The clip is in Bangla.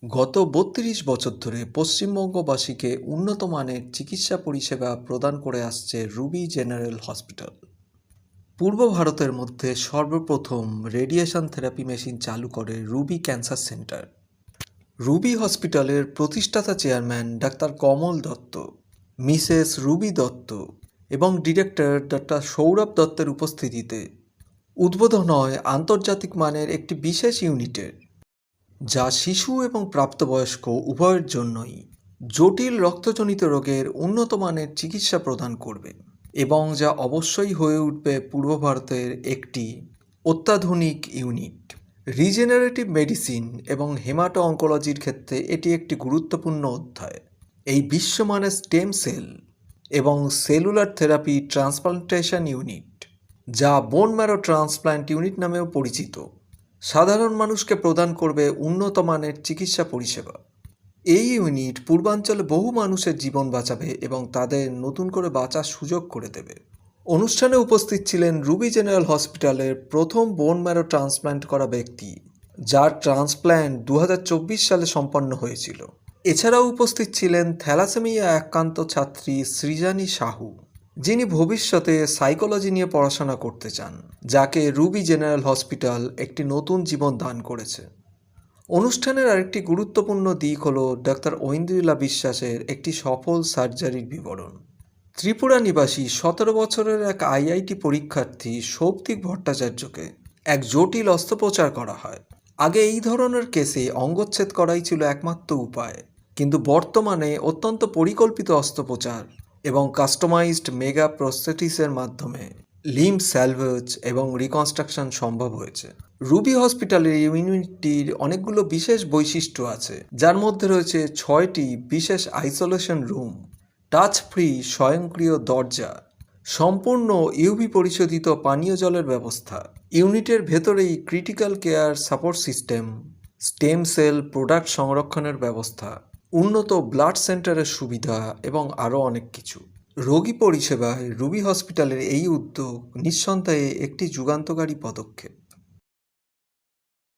গত ৩২ বছর ধরে পশ্চিমবঙ্গবাসীকে উন্নত মানের চিকিৎসা পরিষেবা প্রদান করে আসছে রুবি জেনারেল হসপিটাল। পূর্ব ভারতের মধ্যে সর্বপ্রথম রেডিয়েশন থেরাপি মেশিন চালু করে রুবি ক্যান্সার সেন্টার। রুবি হসপিটালের প্রতিষ্ঠাতা চেয়ারম্যান ডাক্তার কমল দত্ত, মিসেস রুবি দত্ত এবং ডিরেক্টর ডাক্তার সৌরভ দত্তের উপস্থিতিতে উদ্বোধন হয় আন্তর্জাতিক মানের একটি বিশেষ ইউনিটের, যা শিশু এবং প্রাপ্তবয়স্ক উভয়ের জন্যই জটিল রক্তজনিত রোগের উন্নত মানের চিকিৎসা প্রদান করবে এবং যা অবশ্যই হয়ে উঠবে পূর্ব ভারতের একটি অত্যাধুনিক ইউনিট। রিজেনারেটিভ মেডিসিন এবং হেমাটো অঙ্কোলজির ক্ষেত্রে এটি একটি গুরুত্বপূর্ণ অধ্যায়। এই বিশ্বমানের স্টেম সেল এবং সেলুলার থেরাপি ট্রান্সপ্লান্টেশন ইউনিট, যা বোন ম্যারো ট্রান্সপ্ল্যান্ট ইউনিট নামেও পরিচিত, সাধারণ মানুষকে প্রদান করবে উন্নত মানের চিকিৎসা পরিষেবা। এই ইউনিট পূর্বাঞ্চলে বহু মানুষের জীবন বাঁচাবে এবং তাদের নতুন করে বাঁচার সুযোগ করে দেবে। অনুষ্ঠানে উপস্থিত ছিলেন রুবি জেনারেল হসপিটালের প্রথম বোন ম্যারো ট্রান্সপ্ল্যান্ট করা ব্যক্তি, যার ট্রান্সপ্ল্যান্ট 2024 সালে সম্পন্ন হয়েছিল। এছাড়াও উপস্থিত ছিলেন থ্যালাসেমিয়া আক্রান্ত ছাত্রী সৃজানী সাহু, যিনি ভবিষ্যতে সাইকোলজি নিয়ে পড়াশোনা করতে চান, যাকে রুবি জেনারেল হসপিটাল একটি নতুন জীবন দান করেছে। অনুষ্ঠানের আরেকটি গুরুত্বপূর্ণ দিক হল ডাক্তার ঐন্দ্রিলা বিশ্বাসের একটি সফল সার্জারির বিবরণ। ত্রিপুরা নিবাসী 17 বছরের এক আইআইটি পরীক্ষার্থী সৌপ্তিক ভট্টাচার্যকে এক জটিল অস্ত্রোপচার করা হয়। আগে এই ধরনের কেসে অঙ্গচ্ছেদ করাই ছিল একমাত্র উপায়, কিন্তু বর্তমানে অত্যন্ত পরিকল্পিত অস্ত্রোপচার এবং কাস্টমাইজড মেগা প্রস্থেটিসের মাধ্যমে লিম্ব স্যালভেজ এবং রিকনস্ট্রাকশন সম্ভব হয়েছে। রুবি হসপিটালের ইউনিটটির অনেকগুলো বিশেষ বৈশিষ্ট্য আছে, যার মধ্যে রয়েছে 6টি বিশেষ আইসোলেশন রুম, টাচ ফ্রি স্বয়ংক্রিয় দরজা, সম্পূর্ণ ইউভি পরিশোধিত পানীয় জলের ব্যবস্থা, ইউনিটের ভেতরেই critical care support system, stem cell product সংরক্ষণের ব্যবস্থা, উন্নত ব্লাড সেন্টারের সুবিধা এবং আরও অনেক কিছু। রোগী পরিষেবায় রুবি হসপিটালের এই উদ্যোগ নিঃসন্দেহে একটি যুগান্তকারী পদক্ষেপ।